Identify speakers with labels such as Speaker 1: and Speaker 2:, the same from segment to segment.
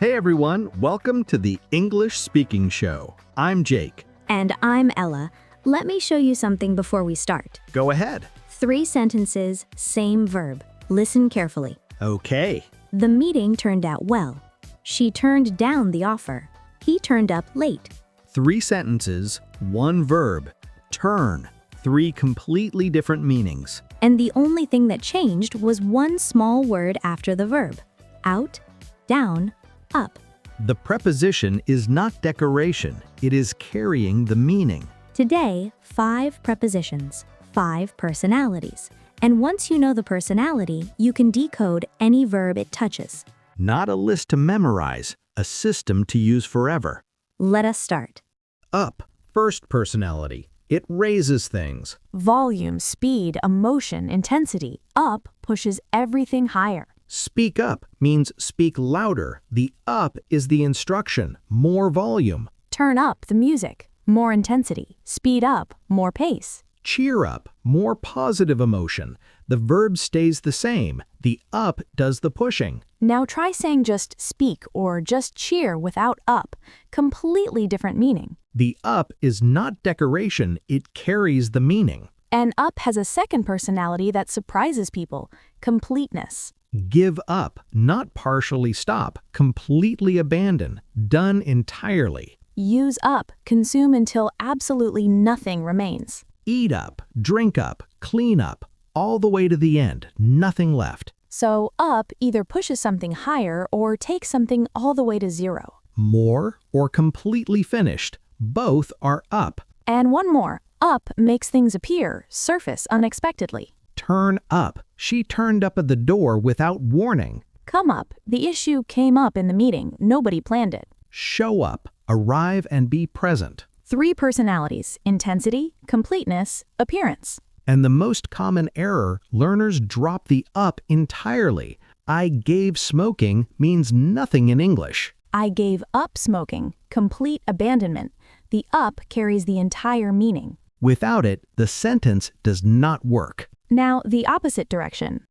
Speaker 1: Hey everyone, welcome to the English Speaking Show. I'm Jake.
Speaker 2: And I'm Ella. Let me show you something before we start.
Speaker 1: Go ahead.
Speaker 2: 3 sentences, same verb. Listen carefully.
Speaker 1: Okay.
Speaker 2: The meeting turned out well. She turned down the offer. He turned up late.
Speaker 1: 3 sentences, 1 verb. Turn. 3 completely different meanings.
Speaker 2: And the only thing that changed was one small word after the verb. Out, down, up.
Speaker 1: The preposition is not decoration. It is carrying the meaning.
Speaker 2: Today, 5 prepositions, 5 personalities. And once you know the personality, you can decode any verb it touches.
Speaker 1: Not a list to memorize, a system to use forever.
Speaker 2: Let us start.
Speaker 1: Up. First personality. It raises things.
Speaker 3: Volume, speed, emotion, intensity. Up pushes everything higher.
Speaker 1: Speak up means speak louder. The up is the instruction, more volume.
Speaker 3: Turn up the music. More intensity. Speed up, more pace.
Speaker 1: Cheer up, more positive emotion. The verb stays the same. The up does the pushing.
Speaker 3: Now try saying just speak or just cheer without up. Completely different meaning.
Speaker 1: The up is not decoration, it carries the meaning.
Speaker 3: And up has a second personality that surprises people. Completeness.
Speaker 1: Give up, not partially stop, completely abandon, done entirely.
Speaker 3: Use up, consume until absolutely nothing remains.
Speaker 1: Eat up, drink up, clean up, all the way to the end, nothing left.
Speaker 3: So up either pushes something higher or takes something all the way to 0.
Speaker 1: More or completely finished, both are up.
Speaker 3: And one more. Up makes things appear, surface unexpectedly.
Speaker 1: Turn up. She turned up at the door without warning.
Speaker 3: Come up. The issue came up in the meeting. Nobody planned it.
Speaker 1: Show up. Arrive and be present.
Speaker 3: 3 personalities: intensity, completeness, appearance.
Speaker 1: And the most common error, learners drop the up entirely. I gave smoking means nothing in English.
Speaker 3: I gave up smoking. Complete abandonment. The up carries the entire meaning.
Speaker 1: Without it, the sentence does not work.
Speaker 3: Now, the opposite direction.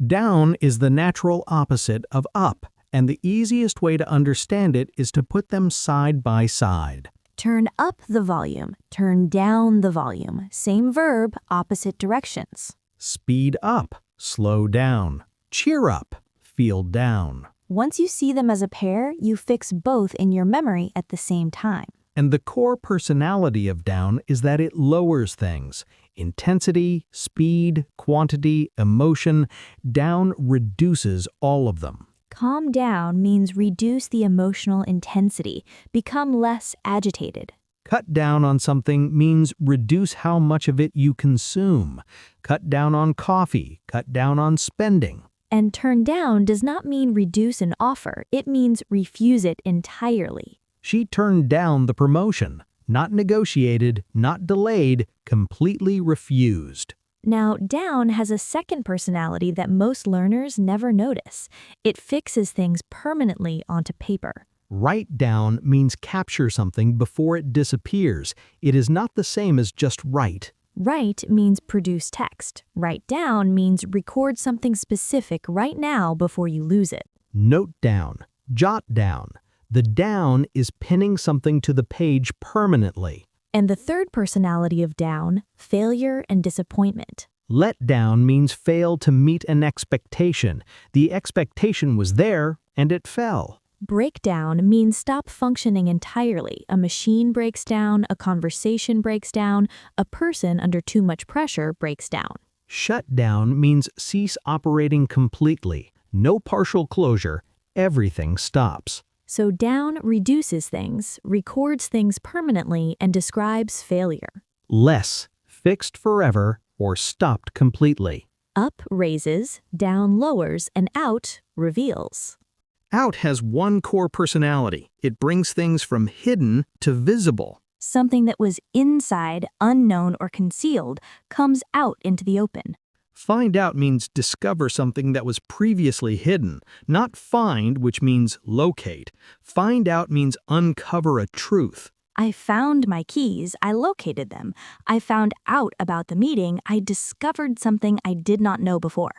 Speaker 1: Down is the natural opposite of up, and the easiest way to understand it is to put them side by side.
Speaker 2: Turn up the volume, turn down the volume. Same verb, opposite directions.
Speaker 1: Speed up, slow down. Cheer up, feel down.
Speaker 2: Once you see them as a pair, you fix both in your memory at the same time.
Speaker 1: And the core personality of down is that it lowers things. Intensity, speed, quantity, emotion. Down reduces all of them.
Speaker 2: Calm down means reduce the emotional intensity, become less agitated.
Speaker 1: Cut down on something means reduce how much of it you consume. Cut down on coffee, cut down on spending.
Speaker 2: And turn down does not mean reduce an offer, it means refuse it entirely.
Speaker 1: She turned down the promotion. Not negotiated, not delayed, completely refused.
Speaker 2: Now, down has a second personality that most learners never notice. It fixes things permanently onto paper.
Speaker 1: Write down means capture something before it disappears. It is not the same as just write.
Speaker 2: Write means produce text. Write down means record something specific right now before you lose it.
Speaker 1: Note down, jot down. The down is pinning something to the page permanently.
Speaker 2: And the third personality of down, failure and disappointment.
Speaker 1: Let down means fail to meet an expectation. The expectation was there, and it fell.
Speaker 2: Breakdown means stop functioning entirely. A machine breaks down, a conversation breaks down, a person under too much pressure breaks down.
Speaker 1: Shut down means cease operating completely. No partial closure. Everything stops.
Speaker 2: So down reduces things, records things permanently, and describes failure.
Speaker 1: Less, fixed forever, or stopped completely.
Speaker 2: Up raises, down lowers, and out reveals.
Speaker 1: Out has one core personality. It brings things from hidden to visible.
Speaker 2: Something that was inside, unknown, or concealed comes out into the open.
Speaker 1: Find out means discover something that was previously hidden, not find, which means locate. Find out means uncover a truth.
Speaker 2: I found my keys, I located them. I found out about the meeting, I discovered something I did not know before.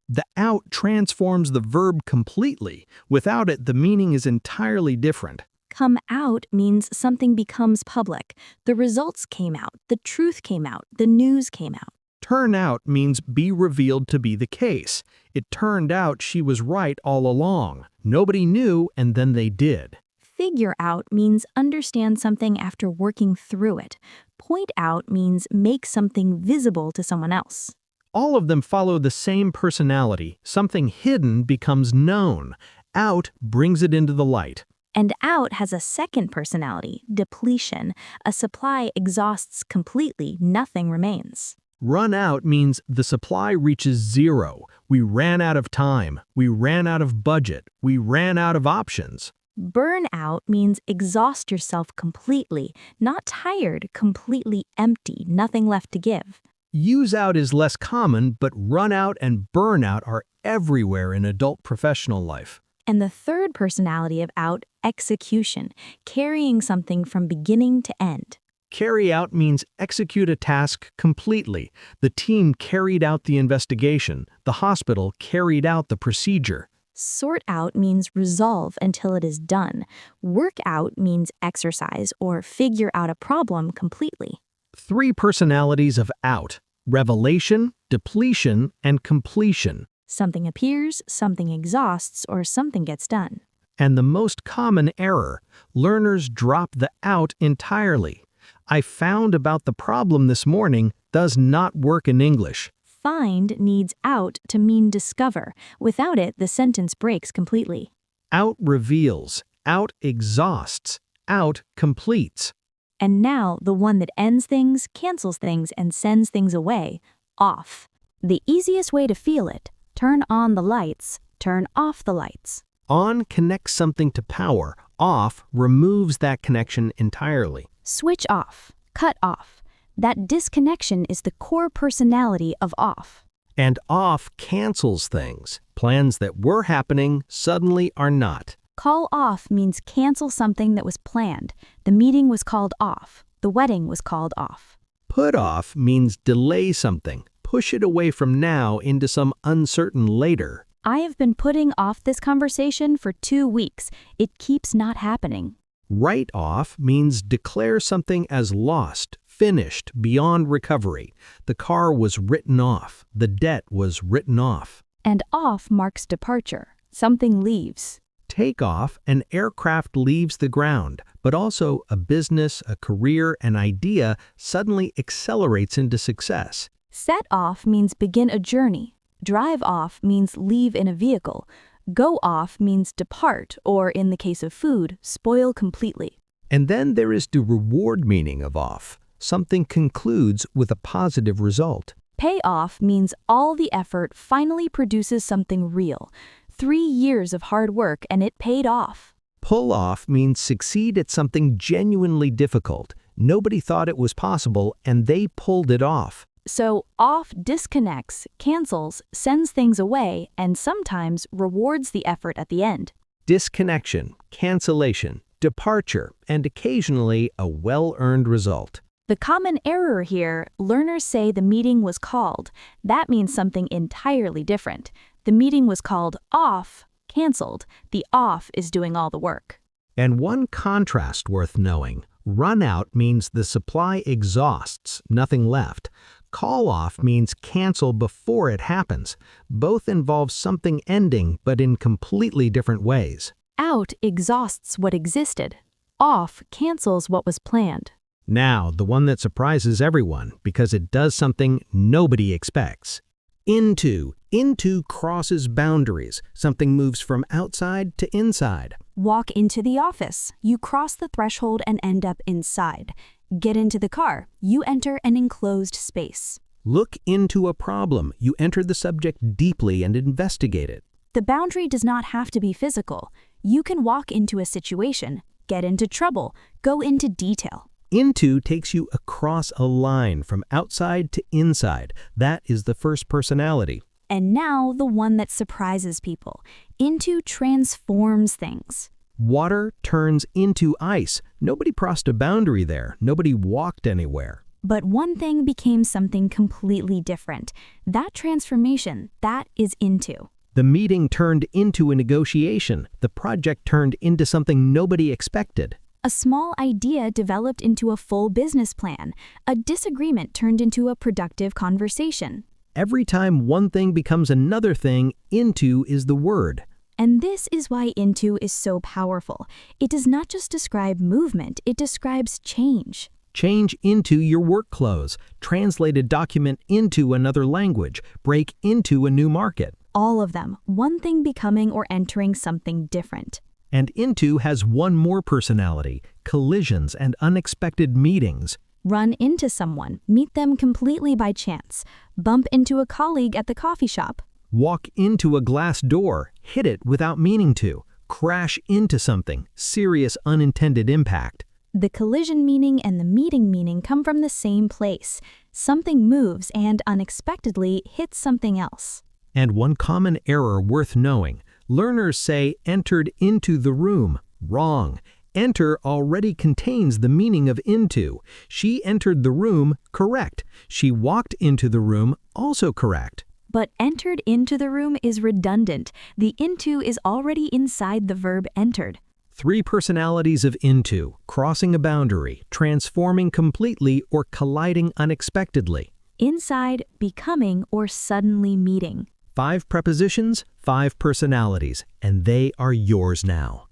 Speaker 1: The out transforms the verb completely. Without it, the meaning is entirely different.
Speaker 2: Come out means something becomes public. The results came out, the truth came out, the news came out.
Speaker 1: Turn out means be revealed to be the case. It turned out she was right all along. Nobody knew, and then they did.
Speaker 2: Figure out means understand something after working through it. Point out means make something visible to someone else.
Speaker 1: All of them follow the same personality. Something hidden becomes known. Out brings it into the light.
Speaker 2: And out has a second personality, depletion. A supply exhausts completely, nothing remains.
Speaker 1: Run out means the supply reaches zero. We ran out of time. We ran out of budget. We ran out of options.
Speaker 2: Burn out means exhaust yourself completely, not tired, completely empty, nothing left to give.
Speaker 1: Use out is less common, but run out and burn out are everywhere in adult professional life.
Speaker 2: And the third personality of out, execution, carrying something from beginning to end.
Speaker 1: Carry out means execute a task completely. The team carried out the investigation. The hospital carried out the procedure.
Speaker 2: Sort out means resolve until it is done. Work out means exercise or figure out a problem completely.
Speaker 1: 3 personalities of out: revelation, depletion, and completion.
Speaker 2: Something appears, something exhausts, or something gets done.
Speaker 1: And the most common error: learners drop the out entirely. I found about the problem this morning does not work in English.
Speaker 2: Find needs out to mean discover. Without it, the sentence breaks completely.
Speaker 1: Out reveals, out exhausts, out completes.
Speaker 2: And now, the one that ends things, cancels things, and sends things away, off. The easiest way to feel it: turn on the lights, turn off the lights.
Speaker 1: On connects something to power, off removes that connection entirely.
Speaker 3: Switch off, cut off. That disconnection is the core personality of off.
Speaker 1: And off cancels things. Plans that were happening suddenly are not.
Speaker 3: Call off means cancel something that was planned. The meeting was called off. The wedding was called off.
Speaker 1: Put off means delay something. Push it away from now into some uncertain later.
Speaker 3: I have been putting off this conversation for 2 weeks. It keeps not happening.
Speaker 1: Write off means declare something as lost, finished, beyond recovery. The car was written off. The debt was written off.
Speaker 3: And off marks departure. Something leaves.
Speaker 1: Take off, an aircraft leaves the ground, but also a business, a career, an idea suddenly accelerates into success.
Speaker 3: Set off means begin a journey. Drive off means leave in a vehicle. Go off means depart, or in the case of food, spoil completely.
Speaker 1: And then there is the reward meaning of off. Something concludes with a positive result.
Speaker 3: Pay off means all the effort finally produces something real. 3 years of hard work and it paid off.
Speaker 1: Pull off means succeed at something genuinely difficult. Nobody thought it was possible, and they pulled it off.
Speaker 3: So off disconnects, cancels, sends things away, and sometimes rewards the effort at the end.
Speaker 1: Disconnection, cancellation, departure, and occasionally a well-earned result.
Speaker 3: The common error here: learners say the meeting was called. That means something entirely different. The meeting was called off, canceled. The off is doing all the work.
Speaker 1: And one contrast worth knowing: run out means the supply exhausts, nothing left. Call off means cancel before it happens. Both involve something ending, but in completely different ways.
Speaker 3: Out exhausts what existed. Off cancels what was planned.
Speaker 1: Now, the one that surprises everyone because it does something nobody expects. Into crosses boundaries. Something moves from outside to inside.
Speaker 3: Walk into the office. You cross the threshold and end up inside. Get into the car. You enter an enclosed space.
Speaker 1: Look into a problem. You enter the subject deeply and investigate it.
Speaker 3: The boundary does not have to be physical. You can walk into a situation, get into trouble, go into detail.
Speaker 1: Into takes you across a line from outside to inside. That is the first personality.
Speaker 3: And now the one that surprises people. Into transforms things.
Speaker 1: Water turns into ice. Nobody crossed a boundary there. Nobody walked anywhere.
Speaker 2: But one thing became something completely different. That transformation, that is into.
Speaker 1: The meeting turned into a negotiation. The project turned into something nobody expected.
Speaker 2: A small idea developed into a full business plan. A disagreement turned into a productive conversation.
Speaker 1: Every time one thing becomes another thing, into is the word.
Speaker 2: And this is why into is so powerful. It does not just describe movement, it describes change.
Speaker 1: Change into your work clothes, translate a document into another language, break into a new market.
Speaker 2: All of them, one thing becoming or entering something different.
Speaker 1: And into has one more personality, collisions and unexpected meetings.
Speaker 2: Run into someone, meet them completely by chance, bump into a colleague at the coffee shop.
Speaker 1: Walk into a glass door, hit it without meaning to, crash into something, serious unintended impact.
Speaker 2: The collision meaning and the meeting meaning come from the same place. Something moves and unexpectedly hits something else.
Speaker 1: And one common error worth knowing, learners say entered into the room. Wrong. Enter already contains the meaning of into. She entered the room, correct. She walked into the room, also correct.
Speaker 2: But entered into the room is redundant. The into is already inside the verb entered.
Speaker 1: 3 personalities of into, crossing a boundary, transforming completely or colliding unexpectedly.
Speaker 2: Inside, becoming, or suddenly meeting.
Speaker 1: 5 prepositions, 5 personalities, and they are yours now.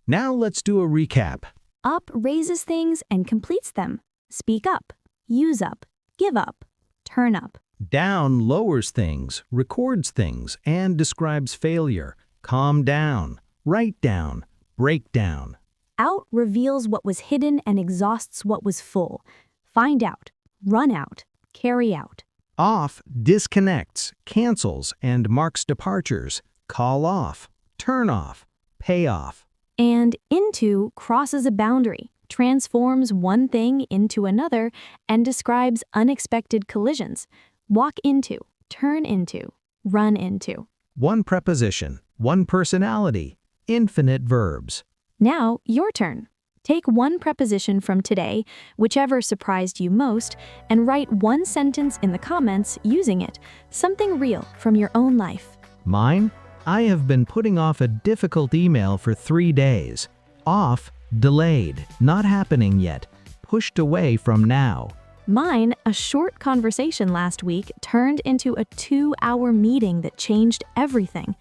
Speaker 1: Now let's do a recap.
Speaker 2: Up raises things and completes them. Speak up, use up, give up, turn up.
Speaker 1: Down lowers things, records things, and describes failure. Calm down, write down, break down.
Speaker 2: Out reveals what was hidden and exhausts what was full. Find out, run out, carry out.
Speaker 1: Off disconnects, cancels, and marks departures. Call off, turn off, pay off.
Speaker 2: And into crosses a boundary, transforms one thing into another, and describes unexpected collisions. Walk into, turn into, run into.
Speaker 1: 1 preposition, 1 personality, infinite verbs.
Speaker 2: Now, your turn. Take 1 preposition from today, whichever surprised you most, and write 1 sentence in the comments using it, something real from your own life.
Speaker 1: Mine? I have been putting off a difficult email for 3 days. Off, delayed, not happening yet, pushed away from now.
Speaker 2: Mine, a short conversation last week turned into a 2-hour meeting that changed everything.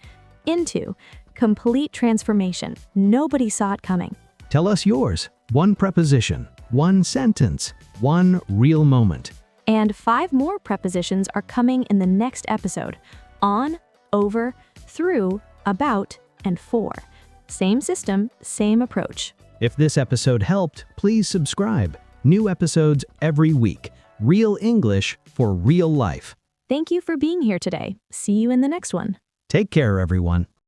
Speaker 2: Into, complete transformation. Nobody saw it coming.
Speaker 1: Tell us yours. 1 preposition, 1 sentence, 1 real moment.
Speaker 2: And 5 more prepositions are coming in the next episode. On, over, through, about, and for. Same system, same approach.
Speaker 1: If this episode helped, please subscribe. New episodes every week. Real English for real life.
Speaker 2: Thank you for being here today. See you in the next one.
Speaker 1: Take care, everyone.